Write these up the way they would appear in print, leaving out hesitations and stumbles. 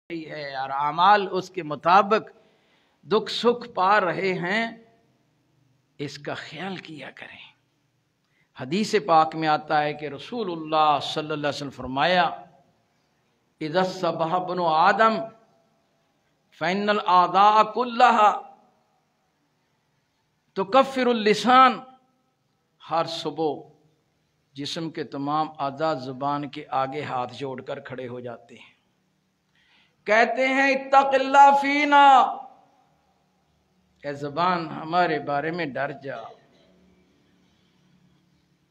ہے اور اعمال اس کے مطابق دکھ سکھ پا رہے ہیں، اس کا خیال کیا کریں۔ حدیث پاک میں آتا ہے کہ رسول اللہ صلی اللہ علیہ وسلم فرمایا اذا الصبح ابن آدم فإن الأعضاء كلها تكفر اللسان، ہر صبح جسم کے تمام اعضاء زبان کے آگے ہاتھ جوڑ کر کھڑے ہو جاتے ہیں، کہتے ہیں اتق اللہ فینا، اے زبان ہمارے بارے میں ڈر جا،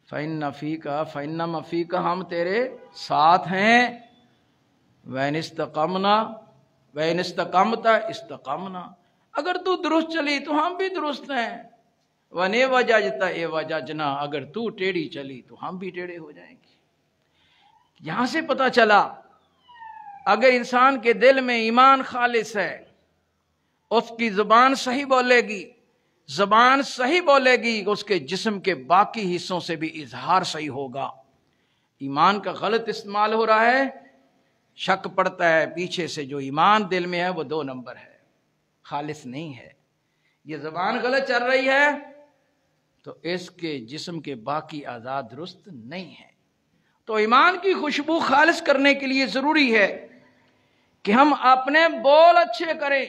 فإن فیک فإنما فیک، ہم تیرے ساتھ ہیں، وإن استقمنا وإن استقمت استقمنا، اگر تو درست چلی تو ہم بھی درست ہیں، وإن وججت وججنا، اگر تو ٹیڑھی چلی تو ہم بھی ٹیڑھے ہو جائیں گے۔ یہاں سے پتہ چلا اگر انسان کے دل میں ایمان خالص ہے، اس کی زبان صحیح بولے گی، زبان صحیح بولے گی، اس کے جسم کے باقی حصوں سے بھی اظہار صحیح ہوگا۔ ایمان کا غلط استعمال ہو رہا ہے، شک پڑتا ہے پیچھے سے جو ایمان دل میں ہے وہ 2 نمبر ہے، خالص نہیں ہے۔ یہ زبان غلط چل رہی ہے تو اس کے جسم کے باقی اعضاء درست نہیں ہے۔ تو ایمان کی خوشبو خالص کرنے کے لیے ضروری ہے کہ ہم اپنے بول اچھے کریں۔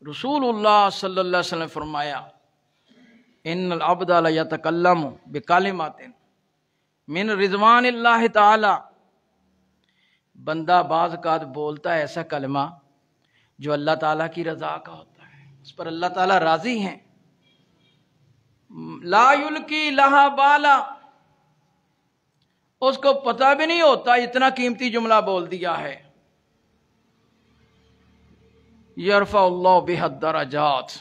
رسول اللہ صلی اللہ علیہ وسلم نے فرمایا ان العبد لیتکلم بکلمات من رضوان اللہ تعالی، بندہ بعض اوقات بولتا ہے ایسا کلمہ جو اللہ تعالیٰ کی رضا کا ہوتا ہے، اس پر اللہ تعالیٰ راضی ہیں، لا یلقی لہا بالا، اس کو پتہ بھی نہیں ہوتا اتنا قیمتی جملہ بول دیا ہے، یرفع اللہ بہ الدرجات،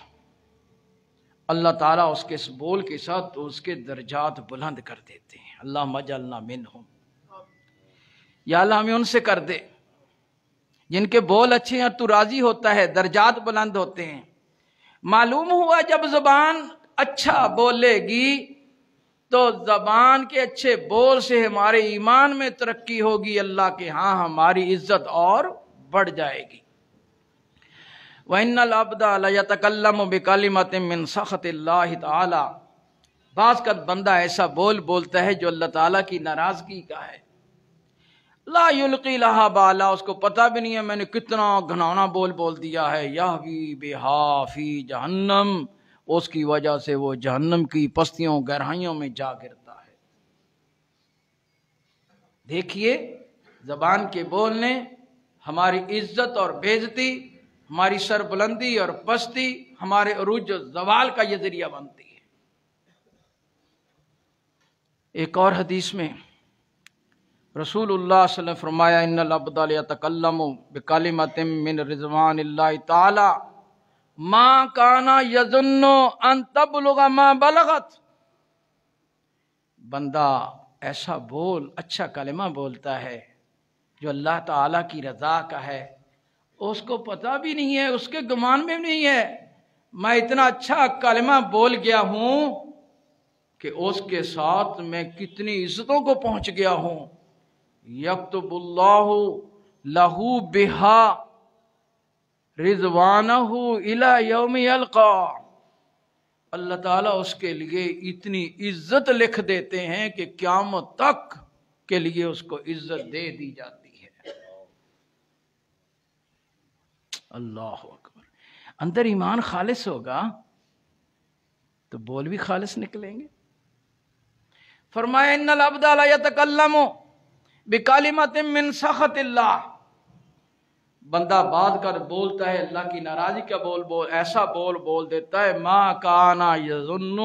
اللہ تعالیٰ اس کے اس بول کے ساتھ اس کے درجات بلند کر دیتے ہیں۔ اللہم اجعلنا منہم، یا اللہ ہمیں ان سے کر دے جن کے بول اچھے ہیں، تو راضی ہوتا ہے، درجات بلند ہوتے ہیں۔ معلوم ہوا جب زبان اچھا بولے گی تو زبان کے اچھے بول سے ہمارے ایمان میں ترقی ہوگی، اللہ کے ہاں ہماری عزت اور بڑھ جائے گی۔ وَإِنَّ الْعَبْدَ لَيَتَكَلَّمُ بِكَلِمَةٍ مِّن سَخَطِ اللَّهِ تَعَالَى، بعض کا بندہ ایسا بول بولتا ہے جو اللہ تعالیٰ کی ناراضگی کا ہے، لا یلقی لہا بالا، اس کو پتہ بھی نہیں ہے میں نے کتنا گھناؤنا بول دیا ہے، یہوی بہا فی جہنم، اس کی وجہ سے وہ جہنم کی پستیوں گہرائیوں میں جا گرتا ہے۔ دیکھیے زبان کے بول نے ہماری عزت اور بے عزتی، ہماری سر بلندی اور پستی، ہمارے عروج و زوال کا یہ ذریعہ بنتی ہے۔ ایک اور حدیث میں رسول اللہ صلی اللہ علیہ وسلم فرمایا ان العبد لیتکلم بکلمۃ من رضوان اللہ تعالی ما کان یظن ان تبلغ ما بلغت، بندہ ایسا بول اچھا کلمہ بولتا ہے جو اللہ تعالیٰ کی رضا کا ہے، اس کو پتہ بھی نہیں ہے، اس کے گمان میں بھی نہیں ہے میں اتنا اچھا کلمہ بول گیا ہوں کہ اس کے ساتھ میں کتنی عزتوں کو پہنچ گیا ہوں۔ یکتب اللہ لہو بہا رضوانہ الی یوم یلقا، اللہ تعالیٰ اس کے لیے اتنی عزت لکھ دیتے ہیں کہ قیامت تک کے لیے اس کو عزت دے دی جاتی ہے۔ اللہ اکبر، اندر ایمان خالص ہوگا تو بول بھی خالص نکلیں گے۔ فرمایا ان العبد لا یتکلم بکلمۃ من سخط اللہ، بندہ بعد کر بولتا ہے اللہ کی ناراضی کا بول ایسا بول دیتا ہے ما کان یظن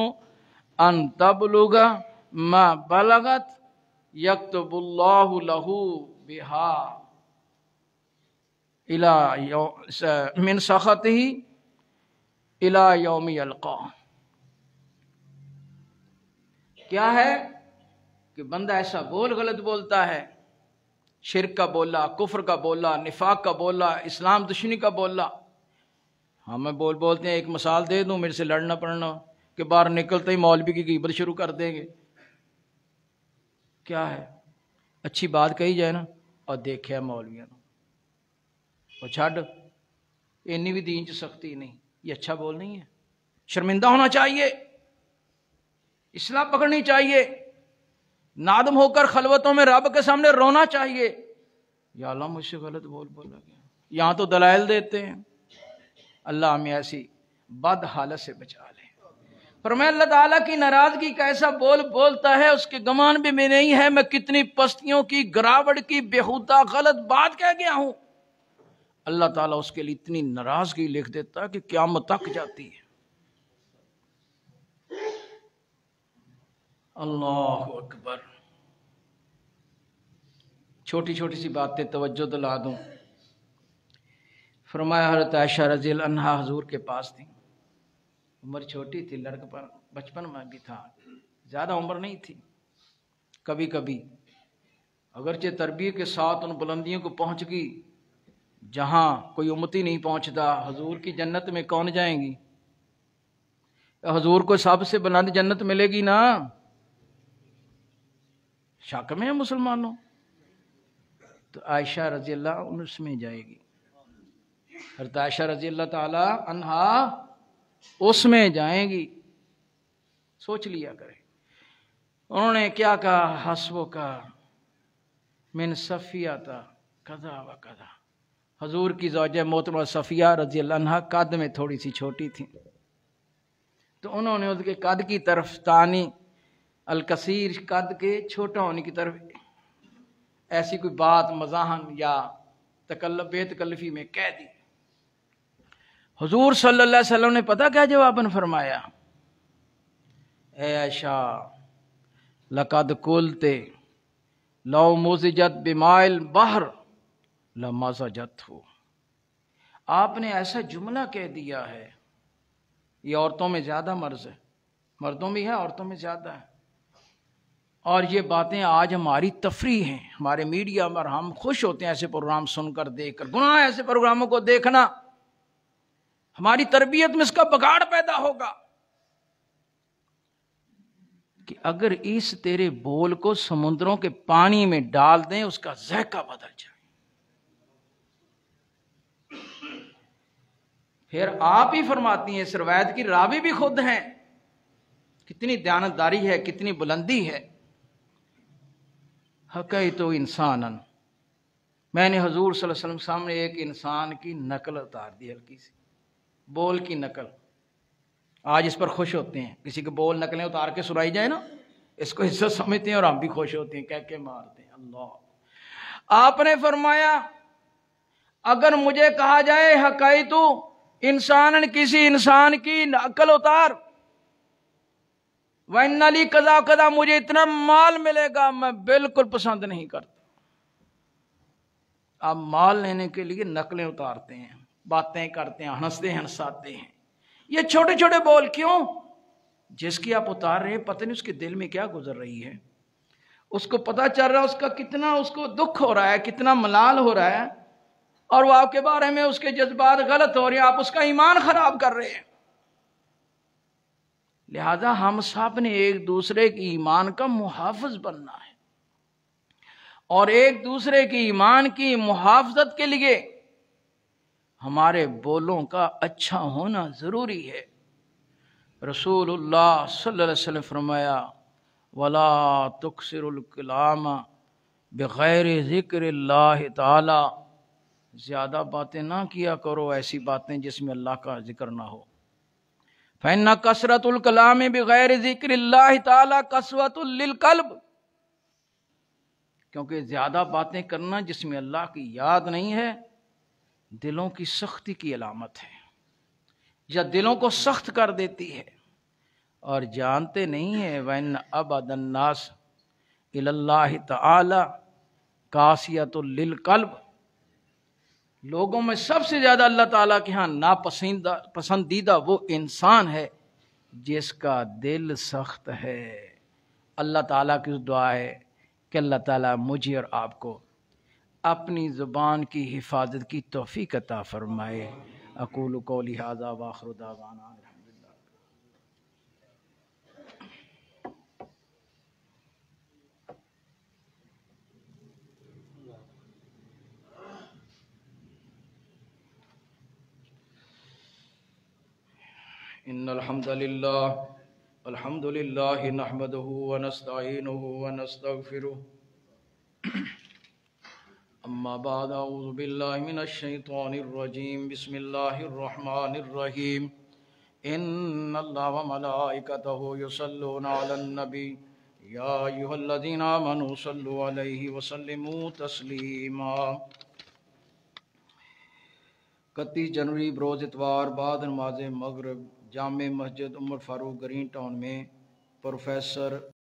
ان تبلغ ما بلغت یکتب اللہ لہ بہا من سخطہ الی یوم یلقا۔ کیا ہے کہ بندہ ایسا بول غلط بولتا ہے، شرک کا بولا، کفر کا بولا، نفاق کا بولا، اسلام دشمنی کا بولا۔ ہمیں بولتے ہیں، ایک مثال دے دوں، میرے سے لڑنا پڑنا کہ باہر نکلتے ہی مولوی کی غیبت شروع کر دیں گے۔ کیا ہے، اچھی بات کہی جائے نا اور دیکھے مولویوں وہ چھڈ اینی بھی دین چ سختی نہیں، یہ اچھا بول نہیں ہے. شرمندہ ہونا چاہیے، اصلاح پکڑنی چاہیے، نادم ہو کر خلوتوں میں رب کے سامنے رونا چاہیے. یا اللہ مجھ سے غلط بولا گیا. یہاں تو دلائل دیتے ہیں. اللہ ہمیں ایسی بد حالت سے بچا لے. فرمایا اللہ تعالیٰ کی ناراضگی کا ایسا بول بولتا ہے اس کے گمان بھی میں نہیں ہے میں کتنی پستیوں کی، گراوٹ کی، بےہودہ غلط بات کہہ گیا ہوں. اللہ تعالیٰ اس کے لیے اتنی ناراضگی لکھ دیتا کہ قیامت تک جاتی ہے. اللہ اکبر. چھوٹی چھوٹی سی باتیں توجہ دلا دوں. فرمایا حضرت عائشہ رضی اللہ عنہا حضور کے پاس تھی. عمر چھوٹی تھی، لڑک پر بچپن میں بھی تھا، زیادہ عمر نہیں تھی. کبھی کبھی اگرچہ تربیت کے ساتھ ان بلندیوں کو پہنچ گئی جہاں کوئی امتی نہیں پہنچتا. حضور کی جنت میں کون جائیں گی؟ حضور کو سب سے بلند جنت ملے گی نا. شک میں ہے مسلمانوں؟ تو عائشہ رضی اللہ عنہ اس میں جائے گی. حضرت عائشہ رضی اللہ تعالی عنہا اس میں جائیں گی. سوچ لیا کرے. انہوں نے کیا کہا؟ حسبو کا من صفیہ تھا کذا و کذا. حضور کی زوجہ محترمہ صفیہ رضی اللہ عنہا قد میں تھوڑی سی چھوٹی تھی، تو انہوں نے اس کے قد کی طرف تانی الکثیر، قد کے چھوٹا ہونے کی طرف ایسی کوئی بات مزاحن یا تکلف بے تکلفی میں کہہ دی. حضور صلی اللہ علیہ وسلم نے پتہ کیا جواباً فرمایا؟ اے عائشہ لقد قلت لو مزجت بماء البحر لمزجت ہو. آپ نے ایسا جملہ کہہ دیا ہے. یہ عورتوں میں زیادہ مرض ہے، مردوں میں ہے، عورتوں میں زیادہ ہے. اور یہ باتیں آج ہماری تفریح ہیں، ہمارے میڈیا پر ہم خوش ہوتے ہیں ایسے پروگرام سن کر، دیکھ کر. گناہ ہے ایسے پروگراموں کو دیکھنا. ہماری تربیت میں اس کا بگاڑ پیدا ہوگا کہ اگر اس تیرے بول کو سمندروں کے پانی میں ڈال دیں اس کا ذائقہ بدل جائے. پھر آپ ہی فرماتی ہیں، اس روایت کی راوی بھی خود ہیں. کتنی دیانتداری ہے، کتنی بلندی ہے. حقیقت انسانن، میں نے حضور صلی اللہ علیہ وسلم سامنے ایک انسان کی نقل اتار دی، ہلکی سی بول کی نقل. آج اس پر خوش ہوتے ہیں، کسی کے بول نقلیں اتار کے سنائی جائے نا، اس کو عزت سمجھتے ہیں اور ہم بھی خوش ہوتے ہیں، کہہ کے مارتے ہیں. اللہ. آپ نے فرمایا اگر مجھے کہا جائے حقیقت انسان، کسی انسان کی نقل اتار، وَإِنَّ لِي قَضَا قَضَا، مجھے اتنا مال ملے گا، میں بالکل پسند نہیں کرتا. آپ مال لینے کے لیے نقلیں اتارتے ہیں، باتیں کرتے ہیں، ہنستے ہیں، ہنساتے ہیں. یہ چھوٹے چھوٹے بول کیوں؟ جس کی آپ اتار رہے ہیں پتہ نہیں اس کے دل میں کیا گزر رہی ہے. اس کو پتہ چل رہا ہے اس کا کتنا اس کو دکھ ہو رہا ہے، کتنا ملال ہو رہا ہے، اور وہ آپ کے بارے میں اس کے جذبات غلط ہو رہے ہیں، آپ اس کا ایمان خراب کر رہے ہیں. لہذا ہم سب نے ایک دوسرے کی ایمان کا محافظ بننا ہے، اور ایک دوسرے کی ایمان کی محافظت کے لیے ہمارے بولوں کا اچھا ہونا ضروری ہے. رسول اللہ صلی اللہ علیہ وسلم فرمایا وَلَا تُكْسِرُ الْكَلَامَ بِغَيْرِ ذِكْرِ اللَّهِ تعالی. زیادہ باتیں نہ کیا کرو، ایسی باتیں جس میں اللہ کا ذکر نہ ہو. فَإِنَّ كَثْرَةُ الْكَلَامِ بِغَيْرِ ذِكْرِ اللَّهِ تَعَالَى قَسْوَةٌ لِلْقَلْبِ. کیونکہ زیادہ باتیں کرنا جس میں اللہ کی یاد نہیں ہے دلوں کی سختی کی علامت ہے، یا دلوں کو سخت کر دیتی ہے. اور جانتے نہیں ہیں وَإِنَّ أَبْعَدَ النَّاسِ إِلَى اللَّهِ تَعَالَى قَاسِيَةٌ لِلْقَلْبِ. لوگوں میں سب سے زیادہ اللہ تعالیٰ کے ہاں ناپسندیدہ وہ انسان ہے جس کا دل سخت ہے. اللہ تعالیٰ کی دعا ہے کہ اللہ تعالیٰ مجھے اور آپ کو اپنی زبان کی حفاظت کی توفیق عطا فرمائے. اقول قولی ھذا وآخر دعوانا الحمدللہ. إن الحمد لله نحمده ونستعينه ونستغفره أما بعد أعوذ بالله من الشيطان الرجيم بسم الله الرحمن الرحيم إن الله وملائكته يصلون على النبي يا أيها الذين آمنوا صلوا عليه وسلموا تسليما 31 جنوری بروز اتوار بعد نماز مغرب جامع مسجد عمر فاروق گرین ٹاؤن میں پروفیسر